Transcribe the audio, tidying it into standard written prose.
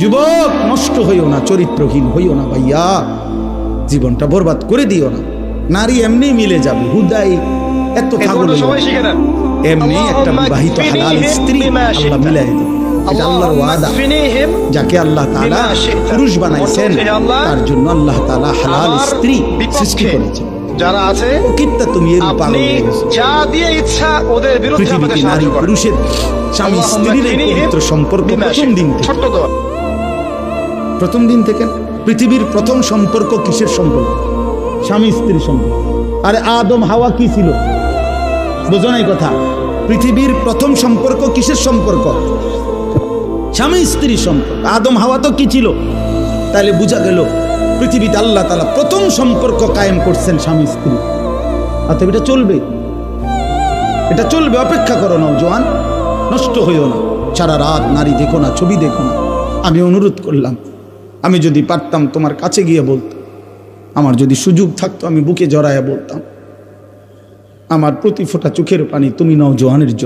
যুবক নষ্ট হইও না, চরিত্রহীন হইও না ভাইয়া, জীবনটা বরবাদ করে দিও না। নারী এমনি মিলে যাবে, হুদাই এত পাগল এমনি একটা বিবাহিত হালাল স্ত্রী আল্লাহ মিলাই দেবে। এটা আল্লাহর ওয়াদা। যাকে আল্লাহ তাআলা পুরুষ বানাইছেন তার জন্য আল্লাহ তাআলা হালাল স্ত্রী সৃষ্টি করেছেন। যারা আছে কিত্তা তুমি এর পাগল হয়ে গেছো। যা দিয়ে ইচ্ছা ওদের বিরুদ্ধে আমাদের নারী পুরুষের স্বামী স্ত্রীর এই পবিত্র সম্পর্ক প্রথম দিন থেকে পৃথিবীর প্রথম সম্পর্ক কিসের সম্পর্ক? স্বামী স্ত্রীর সম্পর্ক। আরে আদম হাওয়া কি ছিল? বুঝো নাই কথা? পৃথিবীর প্রথম সম্পর্ক কিসের সম্পর্ক? স্বামী স্ত্রীর সম্পর্ক। আদম হাওয়া তো কি ছিল? তাহলে বোঝা গেল পৃথিবীতে আল্লাহ তাআলা প্রথম সম্পর্ক কায়েম করছেন স্বামী স্ত্রী। অতএব এটা চলবে, এটা চলবে। অপেক্ষা করো নওজোয়ান, নষ্ট হইও না। সারা রাত নারী দেখো না, ছবি দেখো না। আমি অনুরোধ করলাম, আমি যদি পারতাম তোমার কাছে গিয়ে বলতাম, আমার যদি সুযোগ থাকতো আমি বুকে জড়াইয়া বলতাম, আমার প্রতি ফোঁটা চোখের পানি তুমি নওজোয়ানের জন্য।